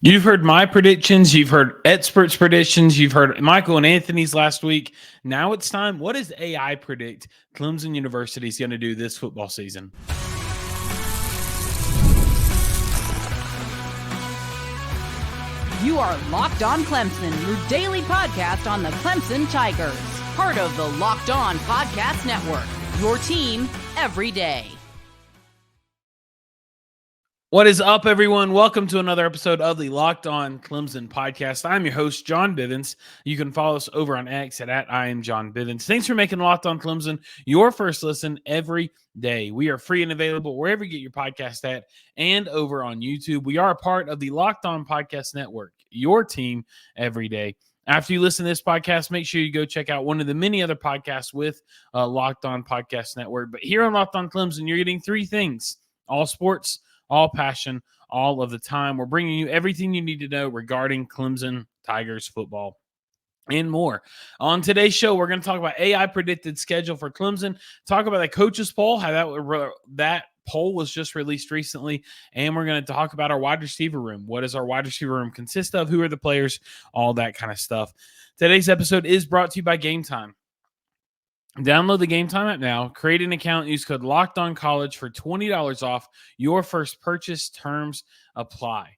You've heard my predictions. You've heard experts' predictions. You've heard Michael and Anthony's last week. Now it's time. What does AI predict Clemson University is going to do this football season? You are Locked On Clemson, your daily podcast on the Clemson Tigers. Part of the Locked On Podcast Network, your team every day. What is up, everyone? Welcome to another episode of the Locked On Clemson podcast. I'm your host, John Bivens. You can follow us over on X at I am John Bivens. Thanks for making Locked On Clemson your first listen every day. We are free and available wherever you get your podcast at and over on YouTube. We are a part of the Locked On Podcast Network, your team every day. After you listen to this podcast, make sure you go check out one of the many other podcasts with Locked On Podcast Network. But here on Locked On Clemson, you're getting three things: all sports, all passion, all of the time. We're bringing you everything you need to know regarding Clemson Tigers football and more. On today's show, we're going to talk about AI predicted schedule for Clemson, talk about the coaches poll, how that poll was just released recently, and we're going to talk about our wide receiver room. What does our wide receiver room consist of? Who are the players? All that kind of stuff. Today's episode is brought to you by Gametime. Download the Gametime app now, create an account, use code LOCKEDONCollege for $20 off your first purchase. Terms apply.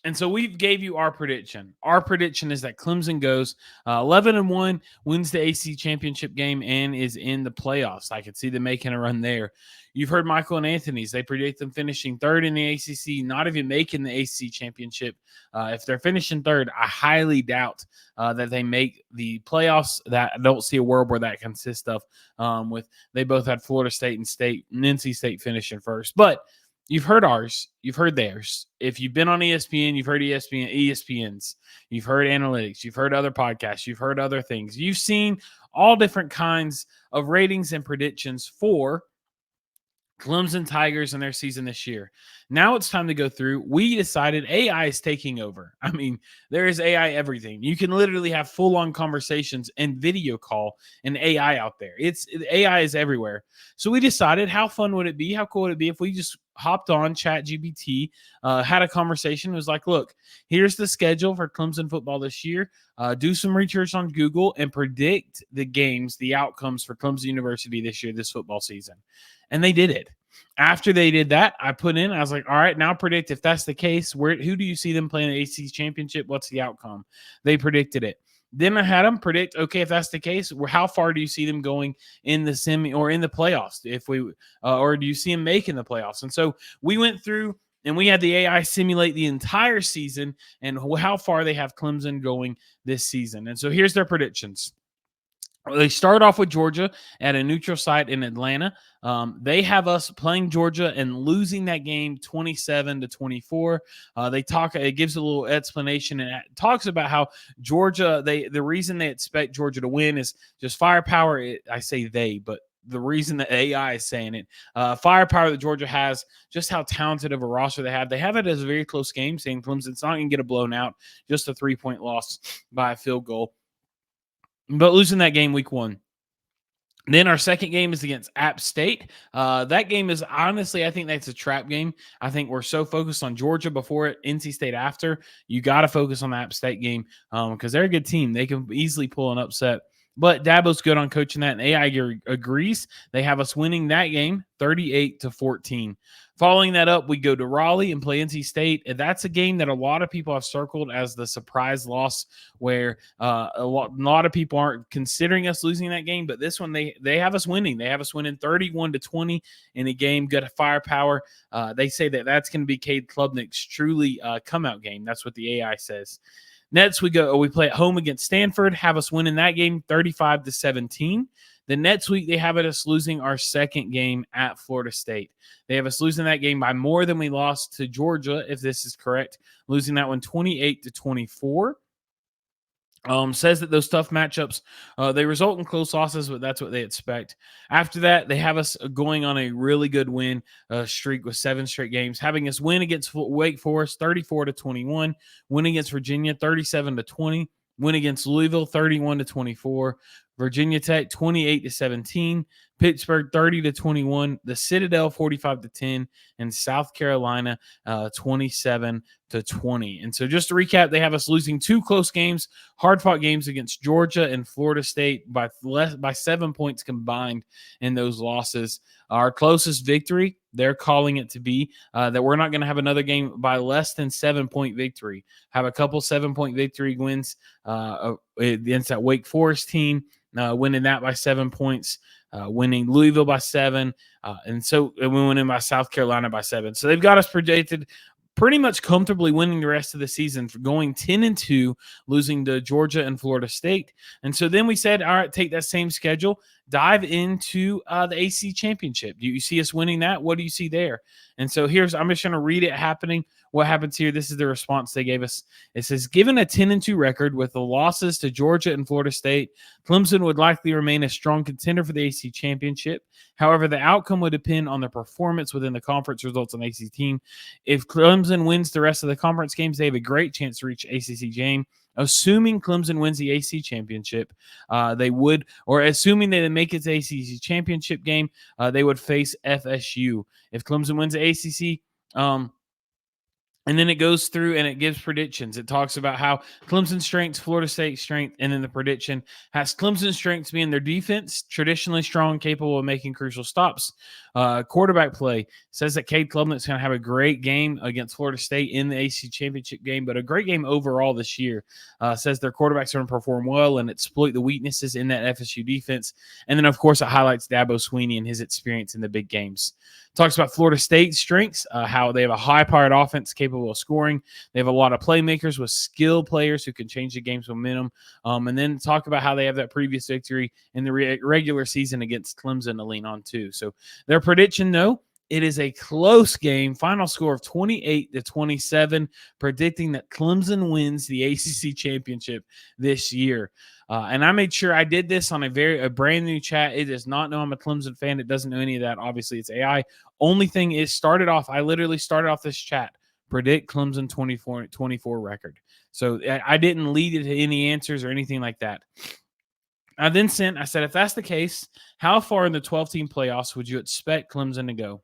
And so we gave you our prediction. Our prediction is that Clemson goes 11-1, wins the AC championship game, and is in the playoffs. I could see them making a run there. You've heard Michael and Anthony's. They predict them finishing third in the ACC, not even making the ACC championship. If they're finishing third, I highly doubt that they make the playoffs. That I don't see a world where that consists of. They both had Florida State and NC State finishing first. But you've heard ours. You've heard theirs. If you've been on ESPN, you've heard ESPN's. You've heard analytics. You've heard other podcasts. You've heard other things. You've seen all different kinds of ratings and predictions for Clemson Tigers and their season this year. Now it's time to go through. We decided AI is taking over. I mean, there is AI everything. You can literally have full-on conversations and video call an AI out there. AI is everywhere. So we decided, how fun would it be? How cool would it be if we just hopped on Chat GPT, had a conversation. It was like, look, here's the schedule for Clemson football this year. Do some research on Google and predict the games, the outcomes for Clemson University this year, this football season. And they did it. After they did that, I was like, all right, now predict, if that's the case, who do you see them playing the ACC championship? What's the outcome? They predicted it. Then I had them predict, okay, if that's the case, how far do you see them going in the semi or in the playoffs? Or do you see them making the playoffs? And so we went through and we had the AI simulate the entire season and how far they have Clemson going this season. And so here's their predictions. They start off with Georgia at a neutral site in Atlanta. They have us playing Georgia and losing that game 27-24. It gives a little explanation and talks about how Georgia, the reason they expect Georgia to win is just firepower. I say they, but the reason that AI is saying it, firepower that Georgia has, just how talented of a roster they have. They have it as a very close game, saying Clemson's not going to get a blown out, just a 3-point loss by a field goal. But losing that game week 1. Then our second game is against App State. That game is honestly, I think that's a trap game. I think we're so focused on Georgia before it, NC State after. You got to focus on the App State game because they're a good team. They can easily pull an upset. But Dabo's good on coaching that, and AI agrees. They have us winning that game 38-14. Following that up, we go to Raleigh and play NC State. And that's a game that a lot of people have circled as the surprise loss, where a lot of people aren't considering us losing that game. But this one, they have us winning. They have us winning 31-20 in a game. Good firepower. They say that that's going to be Cade Klubnik's truly come-out game. That's what the AI says. Next, we play at home against Stanford, have us winning that game 35-17. The next week, they have us losing our second game at Florida State. They have us losing that game by more than we lost to Georgia, if this is correct, losing that one 28-24. Says that those tough matchups, they result in close losses, but that's what they expect. After that, they have us going on a really good win streak with 7 straight games, having us win against Wake Forest 34-21, win against Virginia 37-20, win against Louisville 31-24, Virginia Tech 28-17, Pittsburgh 30-21, the Citadel 45-10, and South Carolina 27-20. And so just to recap, they have us losing 2 close games, hard-fought games against Georgia and Florida State by 7 points combined in those losses. Our closest victory, they're calling it to be that we're not going to have another game by less than 7-point victory. Have a couple 7-point victory wins against that Wake Forest team, winning that by 7 points, winning Louisville by 7, and we went in by South Carolina by 7. So they've got us projected pretty much comfortably winning the rest of the season, for going 10-2, losing to Georgia and Florida State. And so then we said, all right, take that same schedule, dive into the AC championship. Do you see us winning that? What do you see there? And so I'm just going to read it happening. What happens here? This is the response they gave us. It says, given a 10-2 record with the losses to Georgia and Florida State, Clemson would likely remain a strong contender for the AC championship. However, the outcome would depend on their performance within the conference results on the AC team. If Clemson wins the rest of the conference games, they have a great chance to reach ACC game. Assuming Clemson wins the AC championship, they would, or assuming they make it to the ACC championship game, they would face FSU. If Clemson wins the ACC, and then it goes through and it gives predictions. It talks about how Clemson's strengths, Florida State's strength, and then the prediction has Clemson's strengths being their defense, traditionally strong, capable of making crucial stops. Quarterback play says that Cade Klubnik's going to have a great game against Florida State in the AC championship game, but a great game overall this year. Says their quarterbacks are going to perform well and exploit the weaknesses in that FSU defense. And then, of course, it highlights Dabo Swinney and his experience in the big games. Talks about Florida State's strengths, how they have a high-powered offense capable of scoring. They have a lot of playmakers with skilled players who can change the game's momentum. And then talk about how they have that previous victory in the regular season against Clemson to lean on too. So their prediction, though, it is a close game, final score of 28-27, predicting that Clemson wins the ACC championship this year. And I made sure I did this on a brand new chat. It does not know I'm a Clemson fan. It doesn't know any of that. Obviously, it's AI. Only thing is, I literally started off this chat, predict Clemson 24 record. So I didn't lead it to any answers or anything like that. I said, if that's the case, how far in the 12-team playoffs would you expect Clemson to go?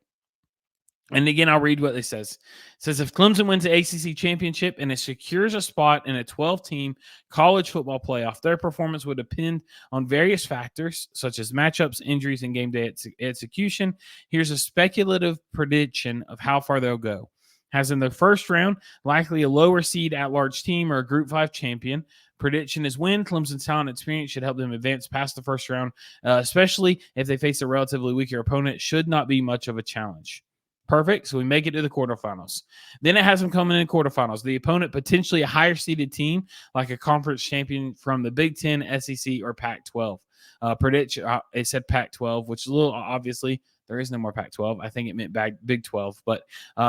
And again, I'll read what it says. It says, if Clemson wins the ACC championship and it secures a spot in a 12-team college football playoff, their performance would depend on various factors, such as matchups, injuries, and game day execution. Here's a speculative prediction of how far they'll go. Has in the first round, likely a lower seed at-large team or a Group 5 champion. Prediction is win. Clemson's talent and experience should help them advance past the first round, especially if they face a relatively weaker opponent. Should not be much of a challenge. Perfect. So we make it to the quarterfinals. Then it has them coming in quarterfinals. The opponent, potentially a higher seeded team, like a conference champion from the Big Ten, SEC, or Pac-12. Prediction, it said Pac-12, which is a little, obviously, there is no more Pac-12. I think it meant Big 12. But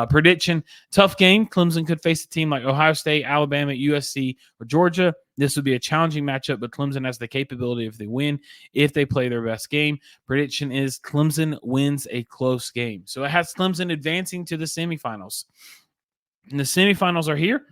prediction, tough game. Clemson could face a team like Ohio State, Alabama, USC, or Georgia. This would be a challenging matchup, but Clemson has the capability if they win, if they play their best game. Prediction is Clemson wins a close game. So it has Clemson advancing to the semifinals. And the semifinals are here.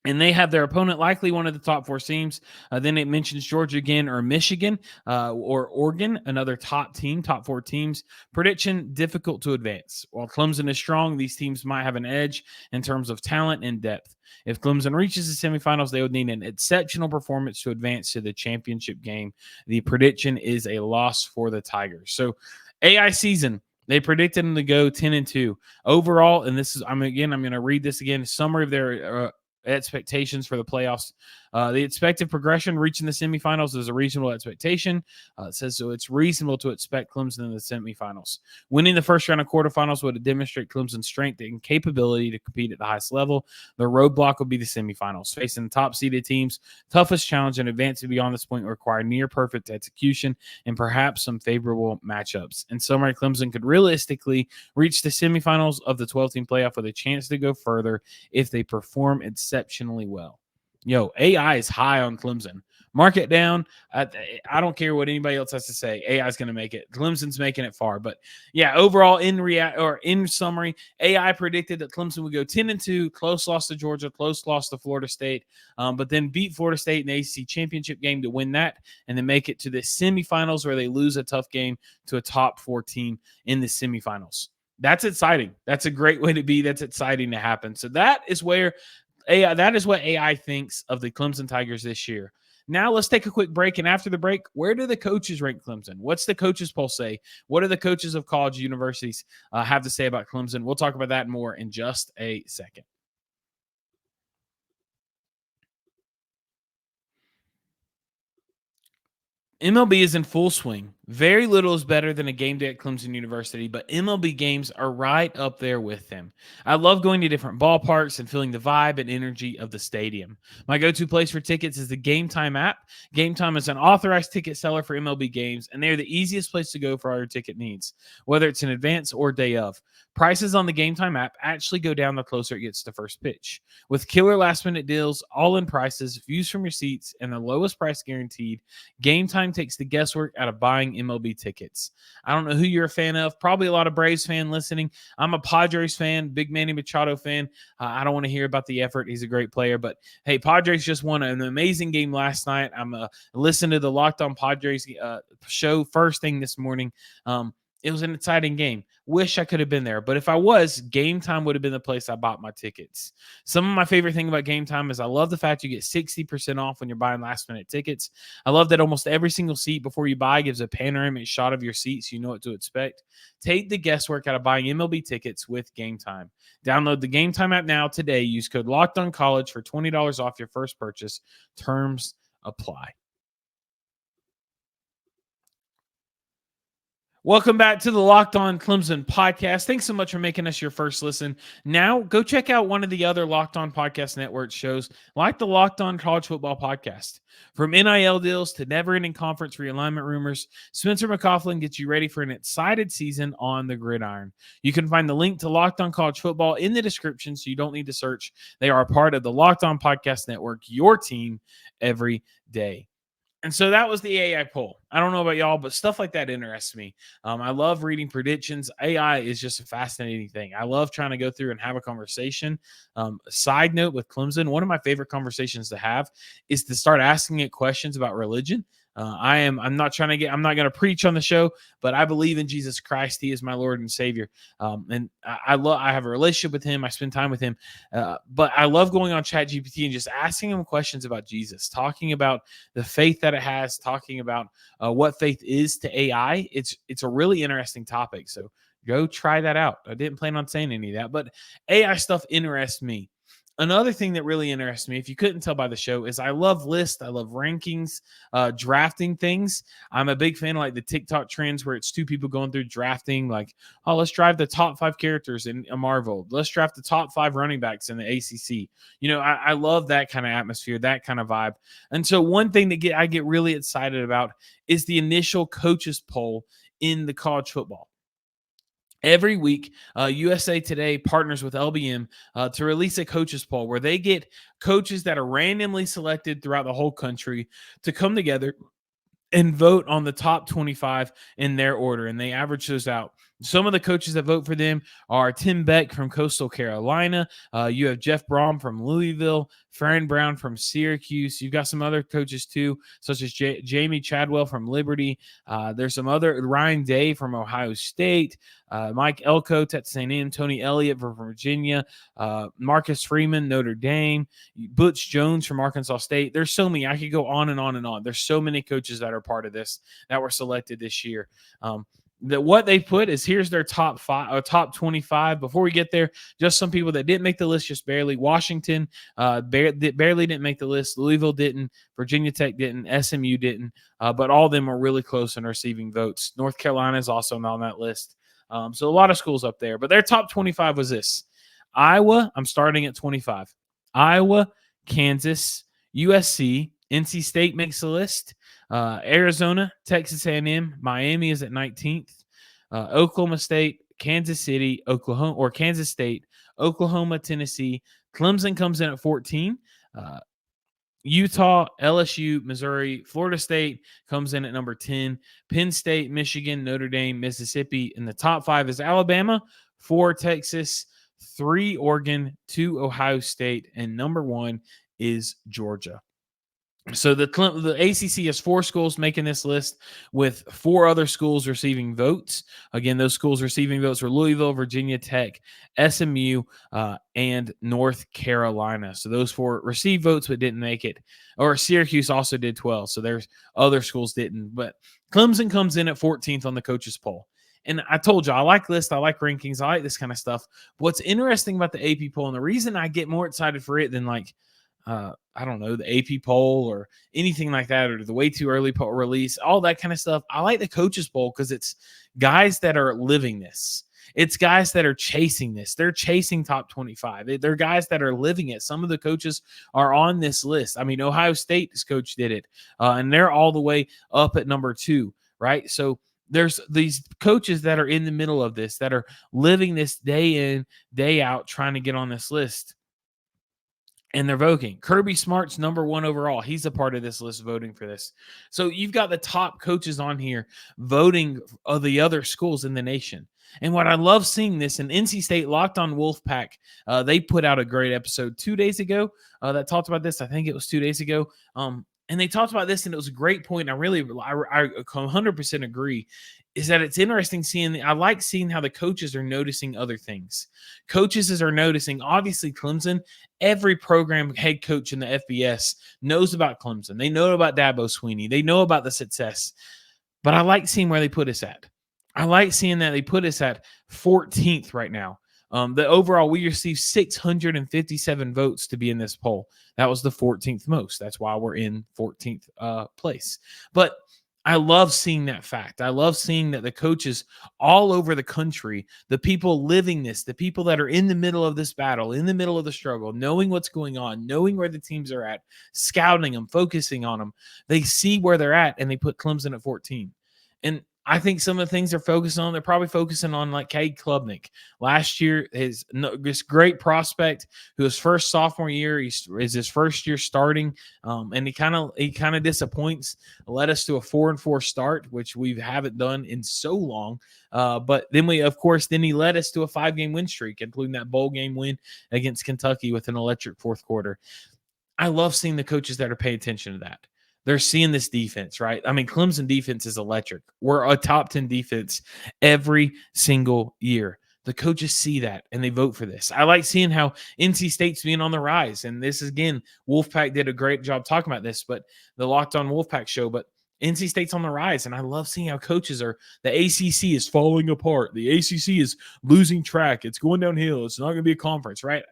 And they have their opponent likely one of the top 4 teams. Then it mentions Georgia again, or Michigan, or Oregon, another top 4 teams. Prediction, difficult to advance. While Clemson is strong, these teams might have an edge in terms of talent and depth. If Clemson reaches the semifinals, they would need an exceptional performance to advance to the championship game. The prediction is a loss for the Tigers. So AI season, they predicted them to go 10-2. Overall, and this is, I'm going to read this again, summary of their expectations for the playoffs. The expected progression reaching the semifinals is a reasonable expectation. It says so it's reasonable to expect Clemson in the semifinals. Winning the first round of quarterfinals would demonstrate Clemson's strength and capability to compete at the highest level. The roadblock will be the semifinals. Facing the top-seeded teams, toughest challenge and advancing beyond this point require near-perfect execution and perhaps some favorable matchups. In summary, Clemson could realistically reach the semifinals of the 12-team playoff with a chance to go further if they perform exceptionally well. AI is high on Clemson. Mark it down. I don't care what anybody else has to say. AI is going to make it. Clemson's making it far. But yeah, overall, in summary, AI predicted that Clemson would go 10-2, close loss to Georgia, close loss to Florida State, but then beat Florida State in the ACC championship game to win that, and then make it to the semifinals where they lose a tough game to a top 4 team in the semifinals. That's exciting. That's a great way to be. That's exciting to happen. So that is what AI thinks of the Clemson Tigers this year. Now let's take a quick break. And after the break, where do the coaches rank Clemson? What's the coaches poll say? What do the coaches of college universities have to say about Clemson? We'll talk about that more in just a second. MLB is in full swing. Very little is better than a game day at Clemson University, but MLB games are right up there with them. I love going to different ballparks and feeling the vibe and energy of the stadium. My go-to place for tickets is the Gametime app. Gametime is an authorized ticket seller for MLB games, and they're the easiest place to go for all your ticket needs, whether it's in advance or day of. Prices on the Gametime app actually go down the closer it gets to first pitch. With killer last-minute deals, all-in prices, views from your seats, and the lowest price guaranteed, Gametime takes the guesswork out of buying MLB tickets. I don't know who you're a fan of. Probably a lot of Braves fan listening. I'm a Padres fan, big Manny Machado fan. I don't want to hear about the effort. He's a great player. But, hey, Padres just won an amazing game last night. I'm listening to the Locked On Padres show first thing this morning. It was an exciting game. Wish I could have been there. But if I was, Gametime would have been the place I bought my tickets. Some of my favorite thing about Gametime is I love the fact you get 60% off when you're buying last-minute tickets. I love that almost every single seat before you buy gives a panoramic shot of your seat so you know what to expect. Take the guesswork out of buying MLB tickets with Gametime. Download the Gametime app now today. Use code LOCKEDONCollege for $20 off your first purchase. Terms apply. Welcome back to the Locked On Clemson podcast. Thanks so much for making us your first listen. Now, go check out one of the other Locked On Podcast Network shows, like the Locked On College Football Podcast. From NIL deals to never-ending conference realignment rumors, Spencer McCaughlin gets you ready for an excited season on the gridiron. You can find the link to Locked On College Football in the description, so you don't need to search. They are a part of the Locked On Podcast Network, your team every day. And so that was the AI poll. I don't know about y'all, but stuff like that interests me. I love reading predictions. AI is just a fascinating thing. I love trying to go through and have a conversation. Side note with Clemson, one of my favorite conversations to have is to start asking it questions about religion. I'm not going to preach on the show, but I believe in Jesus Christ. He is my Lord and Savior. And I have a relationship with him. I spend time with him. But I love going on Chat GPT and just asking him questions about Jesus, talking about the faith that it has, talking about what faith is to AI. It's a really interesting topic. So go try that out. I didn't plan on saying any of that, but AI stuff interests me. Another thing that really interests me, if you couldn't tell by the show, is I love lists. I love rankings, drafting things. I'm a big fan of like the TikTok trends where it's two people going through drafting, like, oh, let's draft the top 5 characters in a Marvel. Let's draft the top 5 running backs in the ACC. You know, I love that kind of atmosphere, that kind of vibe. And so one thing that I get really excited about is the initial coaches poll in the college football. Every week, USA Today partners with LBM to release a coaches poll where they get coaches that are randomly selected throughout the whole country to come together and vote on the top 25 in their order, and they average those out. Some of the coaches that vote for them are Tim Beck from Coastal Carolina. You have Jeff Brom from Louisville, Farron Brown from Syracuse. You've got some other coaches too, such as Jamie Chadwell from Liberty. There's some other Ryan Day from Ohio State, Mike Elko, Texas A&M, Tony Elliott from Virginia, Marcus Freeman, Notre Dame, Butch Jones from Arkansas State. There's so many. I could go on and on and on. There's so many coaches that are part of this that were selected this year. What they put is here's their top 25. Before we get there, just some people that didn't make the list, just barely. Washington barely didn't make the list. Louisville didn't. Virginia Tech didn't. SMU didn't. But all of them are really close in receiving votes. North Carolina is also on that list. So a lot of schools up there. But their top 25 was this. Iowa, I'm starting at 25. Iowa, Kansas, USC, NC State makes the list. Arizona, Texas A&M, Miami is at 19th. Oklahoma State, Kansas City, Oklahoma, or Kansas State, Oklahoma, Tennessee. Clemson comes in at 14. Utah, LSU, Missouri, Florida State comes in at number 10. Penn State, Michigan, Notre Dame, Mississippi. In the top 5 is Alabama, 4 Texas, 3 Oregon, 2 Ohio State, and number 1 is Georgia. So the ACC has 4 schools making this list, with 4 other schools receiving votes. Again, those schools receiving votes were Louisville, Virginia Tech, SMU, and North Carolina. So those 4 received votes but didn't make it. Or Syracuse also did 12. So there's other schools didn't. But Clemson comes in at 14th on the coaches poll. And I told you, I like lists, I like rankings, I like this kind of stuff. What's interesting about the AP poll, and the reason I get more excited for it than I don't know, the AP poll or anything like that, or the way too early poll release, all that kind of stuff. I like the coaches poll because it's guys that are living this. It's guys that are chasing this. They're chasing top 25. They're guys that are living it. Some of the coaches are on this list. I mean, Ohio State's coach did it, and they're all the way up at number 2, right? So there's these coaches that are in the middle of this, that are living this day in, day out, trying to get on this list. And they're voting. Kirby Smart's number 1 overall. He's a part of this list voting for this. So you've got the top coaches on here voting of the other schools in the nation. And what I love seeing this, in NC State Locked on Wolfpack, they put out a great episode 2 days ago that talked about this. I think it was 2 days ago. And they talked about this, and it was a great point. I 100% agree. Is that it's interesting I like seeing how the coaches are noticing other things. Coaches are noticing, obviously, Clemson. Every program head coach in the FBS knows about Clemson. They know about Dabo Swinney. They know about the success. But I like seeing where they put us at. I like seeing that they put us at 14th right now. The overall, we received 657 votes to be in this poll. That was the 14th most. That's why we're in 14th place. But I love seeing that fact. I love seeing that the coaches all over the country, the people living this, the people that are in the middle of this battle, in the middle of the struggle, knowing what's going on, knowing where the teams are at, scouting them, focusing on them, they see where they're at, and they put Clemson at 14. And I think some of the things they're focusing on, they're probably focusing on like Cade Klubnik. Last year, this great prospect who was first sophomore year, is his first year starting, and he kind of disappoints. Led us to a 4-4 start, which we haven't done in so long. But then he led us to a 5-game win streak, including that bowl game win against Kentucky with an electric fourth quarter. I love seeing the coaches that are paying attention to that. They're seeing this defense, right? I mean, Clemson defense is electric. We're a top 10 defense every single year. The coaches see that, and they vote for this. I like seeing how NC State's being on the rise. And this is, again, Wolfpack did a great job talking about this, but the Locked on Wolfpack show. But NC State's on the rise, and I love seeing how coaches are. The ACC is falling apart. The ACC is losing track. It's going downhill. It's not going to be a conference, right?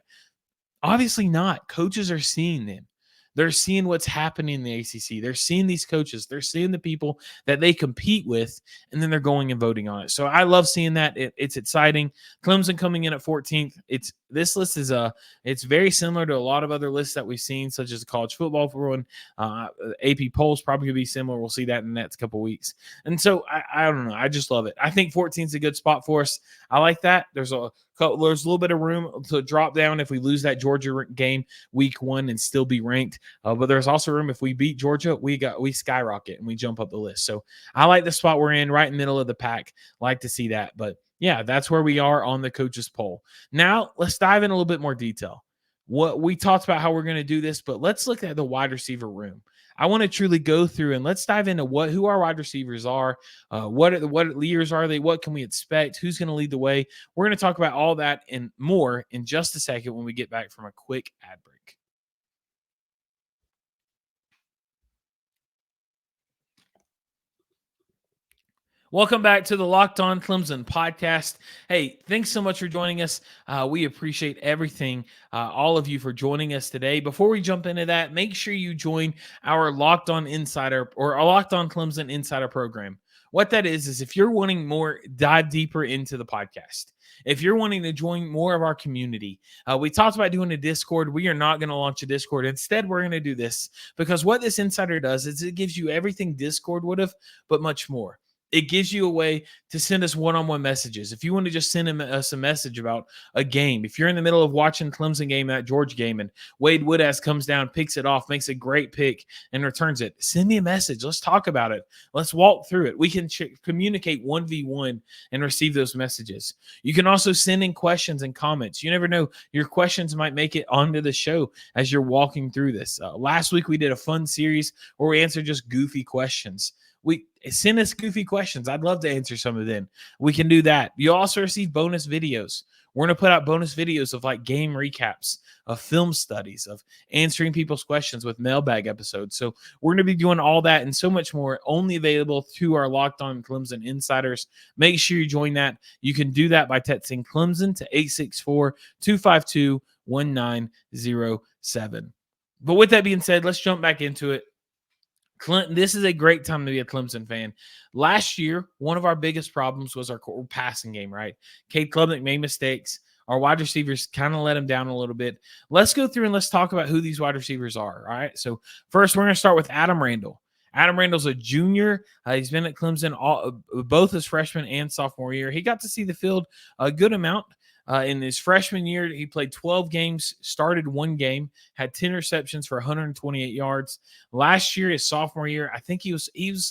Obviously not. Coaches are seeing them. They're seeing what's happening in the ACC. They're seeing these coaches. They're seeing the people that they compete with, and then they're going and voting on it. So I love seeing that. It's exciting. Clemson coming in at 14th. This list is it's very similar to a lot of other lists that we've seen, such as the college football one. AP polls probably going to be similar. We'll see that in the next couple of weeks. And so I don't know. I just love it. I think 14 is a good spot for us. I like that. There's a little bit of room to drop down if we lose that Georgia game week 1 and still be ranked. But there's also room if we beat Georgia, we skyrocket and we jump up the list. So I like the spot we're in, right in the middle of the pack. Like to see that. But yeah, that's where we are on the coaches poll. Now let's dive in a little bit more detail. What we talked about how we're going to do this, but let's look at the wide receiver room. I want to truly go through and let's dive into who our wide receivers are, what years are they, what can we expect, who's going to lead the way. We're going to talk about all that and more in just a second when we get back from a quick ad break. Welcome back to the Locked On Clemson podcast. Hey, thanks so much for joining us. We appreciate everything, all of you for joining us today. Before we jump into that, make sure you join our Locked On Insider or our Locked On Clemson Insider program. What that is if you're wanting more, dive deeper into the podcast. If you're wanting to join more of our community, we talked about doing a Discord. We are not going to launch a Discord. Instead, we're going to do this because what this insider does is it gives you everything Discord would have, but much more. It gives you a way to send us one-on-one messages. If you want to just send us a message about a game, if you're in the middle of watching Clemson game, that Georgia game, and Wade Woodaz comes down, picks it off, makes a great pick, and returns it, send me a message. Let's talk about it. Let's walk through it. We can communicate 1v1 and receive those messages. You can also send in questions and comments. You never know. Your questions might make it onto the show as you're walking through this. Last week, we did a fun series where we answered just goofy questions. We send us goofy questions. I'd love to answer some of them. We can do that. You also receive bonus videos. We're going to put out bonus videos of like game recaps, of film studies, of answering people's questions with mailbag episodes. So we're going to be doing all that and so much more, only available through our Locked On Clemson Insiders. Make sure you join that. You can do that by texting Clemson to 864-252-1907. But with that being said, let's jump back into it. This is a great time to be a Clemson fan. Last year, one of our biggest problems was our passing game, right? Cade Klubnik made mistakes. Our wide receivers kind of let him down a little bit. Let's go through and let's talk about who these wide receivers are, all right? So first, we're going to start with Adam Randall. Adam Randall's a junior. He's been at Clemson both his freshman and sophomore year. He got to see the field a good amount. In his freshman year, he played 12 games, started one game, had 10 receptions for 128 yards. Last year, his sophomore year, I think he was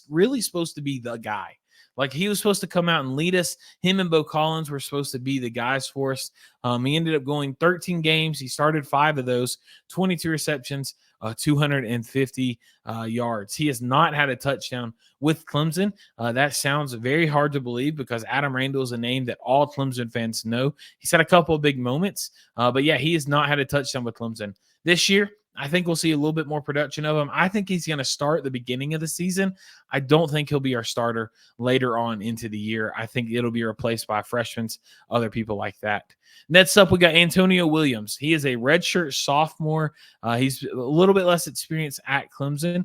really supposed to be the guy. Like, he was supposed to come out and lead us. Him and Bo Collins were supposed to be the guys for us. He ended up going 13 games. He started 5 of those, 22 receptions, 250 yards. He has not had a touchdown with Clemson. That sounds very hard to believe because Adam Randall is a name that all Clemson fans know. He's had a couple of big moments, but yeah, he has not had a touchdown with Clemson. This year, I think we'll see a little bit more production of him. I think he's going to start at the beginning of the season. I don't think he'll be our starter later on into the year. I think it'll be replaced by freshmen, other people like that. Next up, we got Antonio Williams. He is a redshirt sophomore. He's a little bit less experienced at Clemson.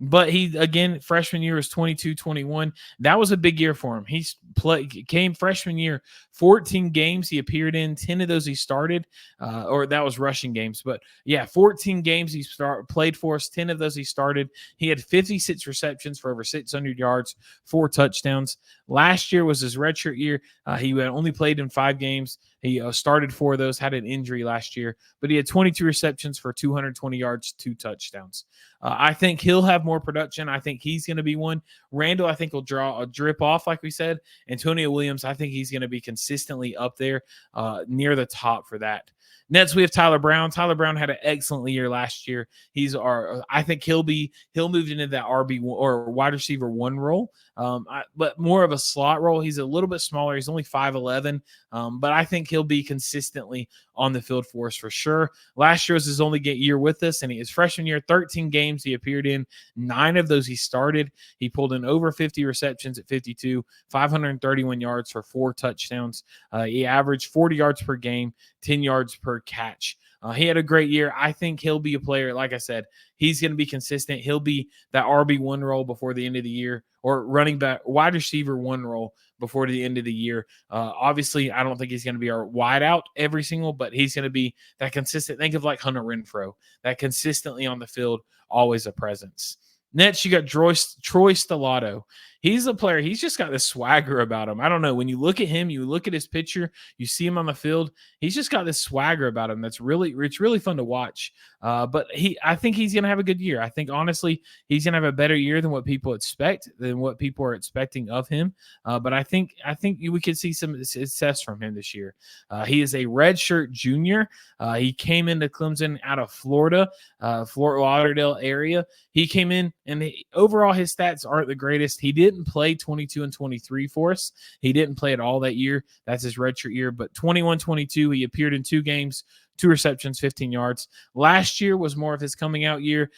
But he, again, freshman year was 22-21. That was a big year for him. He came freshman year, 14 games he appeared in. 10 of those he started, or that was rushing games. But, yeah, 14 games he played for us. 10 of those he started. He had 56 receptions for over 600 yards, 4 touchdowns. Last year was his redshirt year. He only played in 5 games. He started 4 of those, had an injury last year. But he had 22 receptions for 220 yards, 2 touchdowns. I think he'll have more production. I think he's going to be one. Randall, I think, will draw a drip off, like we said. Antonio Williams, I think he's going to be consistently up there near the top for that. Next, we have Tyler Brown. Tyler Brown had an excellent year last year. I think he'll move into that RB or wide receiver 1 role, but more of a slot role. He's a little bit smaller. He's only 5'11", but I think he'll be consistently on the field for us for sure. Last year was his only year with us, and his freshman year, 13 games he appeared in. 9 of those he started. He pulled in over 50 receptions at 52, 531 yards for 4 touchdowns. He averaged 40 yards per game, 10 yards per catch. He had a great year. I think he'll be a player. Like I said, he's going to be consistent. He'll be that RB1 role before the end of the year, or running back, wide receiver 1 role before the end of the year. Obviously, I don't think he's going to be our wide out every single, but he's going to be that consistent. Think of like Hunter Renfrow, that consistently on the field, always a presence. Next, you got Troy Stellato. He's a player. He's just got this swagger about him. I don't know. When you look at him, you look at his picture, you see him on the field. He's just got this swagger about him. It's really fun to watch. But I think he's going to have a good year. I think, honestly, he's going to have a better year than what people expect, than what people are expecting of him. But I think we could see some success from him this year. He is a redshirt junior. He came into Clemson out of Florida, Fort Lauderdale area. He came in, and overall his stats aren't the greatest. He didn't play 22 and 23 for us. He didn't play at all that year. That's his redshirt year. But 21-22, he appeared in 2 games, 2 receptions, 15 yards. Last year was more of his coming out year.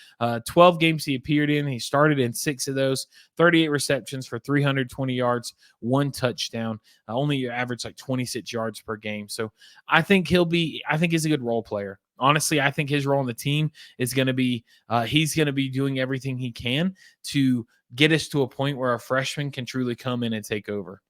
12 games he appeared in. He started in 6 of those, 38 receptions for 320 yards, 1 touchdown. Only averaged like 26 yards per game. So I think he's a good role player. Honestly, I think his role on the team is going to be he's going to be doing everything he can to get us to a point where a freshman can truly come in and take over.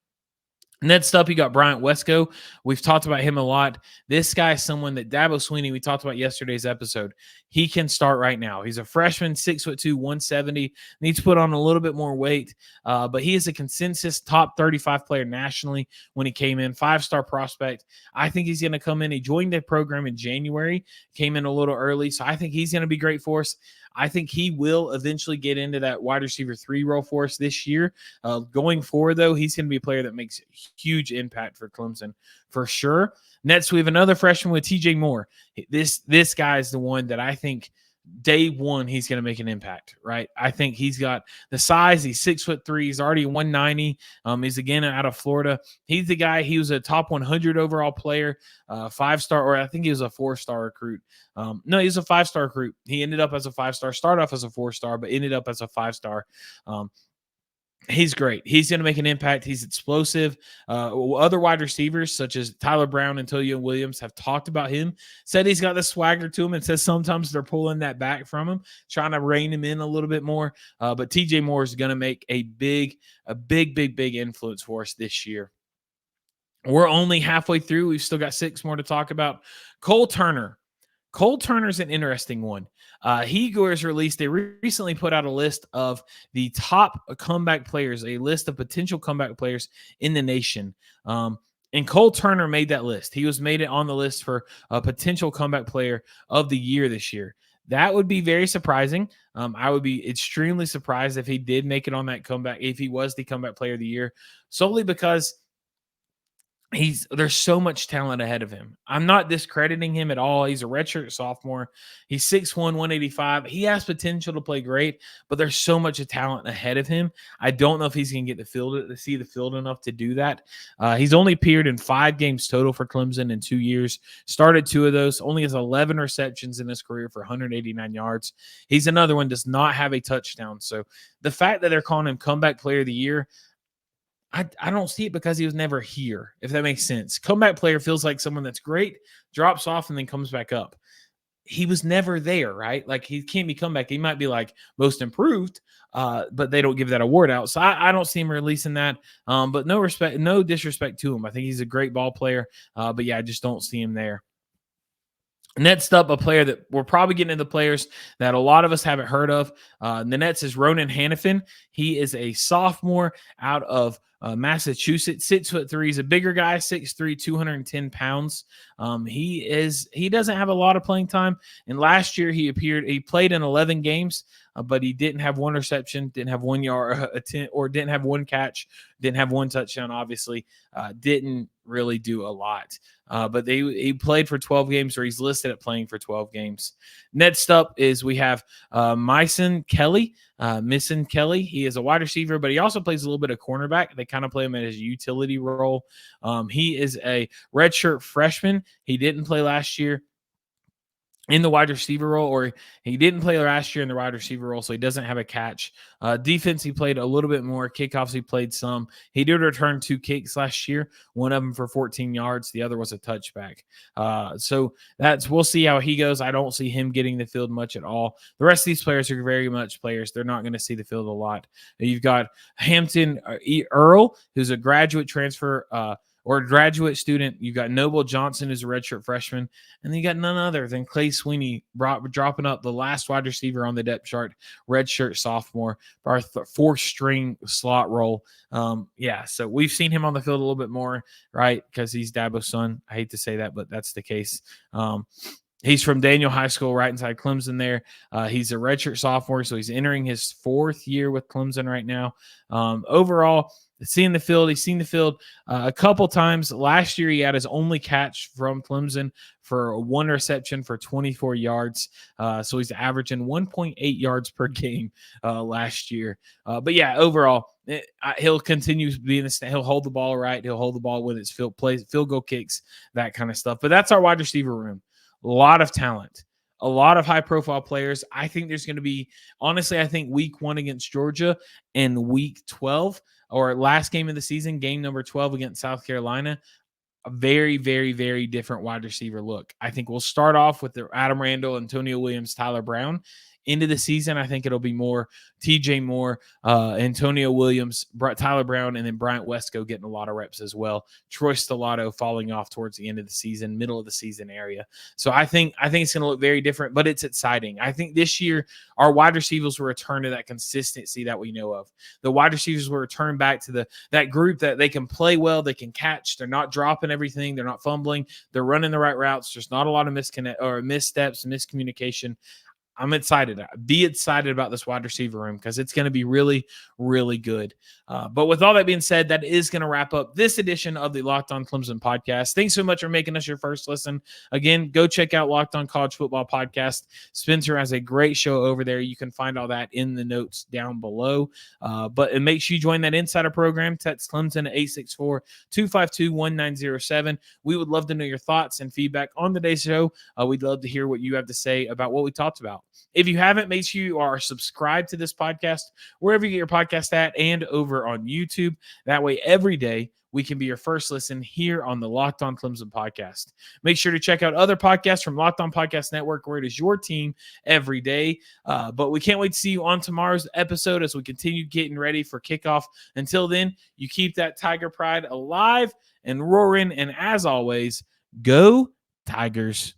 Next up, you got Bryant Wesco. We've talked about him a lot. This guy is someone that Dabo Swinney, we talked about yesterday's episode. He can start right now. He's a freshman, 6'2", 170. Needs to put on a little bit more weight, but he is a consensus top 35 player nationally when he came in. 5-star prospect. I think he's going to come in. He joined the program in January, came in a little early, so I think he's going to be great for us. I think he will eventually get into that wide receiver 3 role for us this year. Going forward, though, he's going to be a player that makes huge impact for Clemson for sure. Next, we have another freshman with TJ Moore. This guy is the one that I think day one he's going to make an impact, right? I think he's got the size. He's 6'3". He's already 190. He's again out of Florida. He's the guy. He was a top 100 overall player, 5-star, or I think he was a 4-star recruit. No, he was a 5-star recruit. He ended up as a 5-star, started off as a 4-star, but ended up as a 5-star. He's great. He's going to make an impact. He's explosive. Other wide receivers, such as Tyler Brown and Antonio Williams, have talked about him, said he's got the swagger to him, and says sometimes they're pulling that back from him, trying to rein him in a little bit more. But TJ Moore is going to make a big influence for us this year. We're only halfway through. We've still got 6 more to talk about. Cole Turner. Cole Turner's an interesting one. He was released. They recently put out a list of the top comeback players, a list of potential comeback players in the nation. And Cole Turner made that list. He was made it on the list for a potential comeback player of the year this year. That would be very surprising. I would be extremely surprised if he did make it on that comeback, if he was the comeback player of the year, solely because there's so much talent ahead of him. I'm not discrediting him at all. He's a redshirt sophomore. He's 6'1", 185. He has potential to play great, but there's so much talent ahead of him. I don't know if he's going to get to see the field enough to do that. He's only appeared in 5 games total for Clemson in 2 years. Started 2 of those. Only has 11 receptions in his career for 189 yards. He's another one, does not have a touchdown. So the fact that they're calling him comeback player of the year, I don't see it because he was never here, if that makes sense. Comeback player feels like someone that's great, drops off, and then comes back up. He was never there, right? Like, he can't be comeback. He might be like most improved, but they don't give that award out. So I don't see him releasing that. But no disrespect to him. I think he's a great ball player. But yeah, I just don't see him there. Next up, a player that we're probably getting into players that a lot of us haven't heard of. The Nets is Ronan Hannafin. He is a sophomore out of Massachusetts, 6'3". He's a bigger guy, 6'3", 210 pounds. He doesn't have a lot of playing time. And last year he played in 11 games, but he didn't have 1 reception, didn't have 1 yard, or didn't have 1 catch, didn't have 1 touchdown. Obviously, didn't really do a lot. But he played for 12 games, or he's listed at playing for 12 games. Next up is we have Mason Kelly. He is a wide receiver, but he also plays a little bit of cornerback. They kind of play him in his utility role. He is a redshirt freshman. He didn't play last year in the wide receiver role, or he didn't play last year in the wide receiver role, so he doesn't have a catch. Defense, he played a little bit more. Kickoffs, he played some. He did return 2 kicks last year, one of them for 14 yards. The other was a touchback. So we'll see how he goes. I don't see him getting the field much at all. The rest of these players are very much players. They're not going to see the field a lot. You've got Hampton Earl, who's a graduate transfer or a graduate student. You've got Noble Johnson, who's a redshirt freshman. And then you got none other than Clay Sweeney dropping up, the last wide receiver on the depth chart, redshirt sophomore, our 4th-string slot role. So we've seen him on the field a little bit more, right, because he's Dabo's son. I hate to say that, but that's the case. He's from Daniel High School, right inside Clemson there. He's a redshirt sophomore, so he's entering his 4th year with Clemson right now. Overall, he's seen the field a couple times. Last year, he had his only catch from Clemson for 1 reception for 24 yards. So he's averaging 1.8 yards per game last year. But yeah, overall, he'll continue being he'll hold the ball right. He'll hold the ball with his field goal kicks, that kind of stuff. But that's our wide receiver room. A lot of talent, a lot of high-profile players. I think there's going to be, honestly, I think week 1 against Georgia and week 12, or last game of the season, game number 12 against South Carolina, a very, very, very different wide receiver look. I think we'll start off with the Adam Randall, Antonio Williams, Tyler Brown. Into the season, I think it'll be more TJ Moore, Antonio Williams, Tyler Brown, and then Bryant Wesco getting a lot of reps as well. Troy Stellato falling off towards the end of the season, middle of the season area. So I think it's going to look very different, but it's exciting. I think this year our wide receivers will return to that consistency that we know of. The wide receivers will return back to that group that they can play well, they can catch, they're not dropping everything, they're not fumbling, they're running the right routes. There's not a lot of missteps, miscommunication. I'm excited. Be excited about this wide receiver room because it's going to be really, really good. But with all that being said, that is going to wrap up this edition of the Locked On Clemson podcast. Thanks so much for making us your first listen. Again, go check out Locked On College Football Podcast. Spencer has a great show over there. You can find all that in the notes down below. But make sure you join that insider program. Text Clemson at 864-252-1907. We would love to know your thoughts and feedback on today's show. We'd love to hear what you have to say about what we talked about. If you haven't, make sure you are subscribed to this podcast wherever you get your podcast at and over on YouTube. That way, every day we can be your first listen here on the Locked On Clemson podcast. Make sure to check out other podcasts from Locked On Podcast Network, where it is your team every day. But we can't wait to see you on tomorrow's episode as we continue getting ready for kickoff. Until then, you keep that Tiger pride alive and roaring. And as always, go Tigers.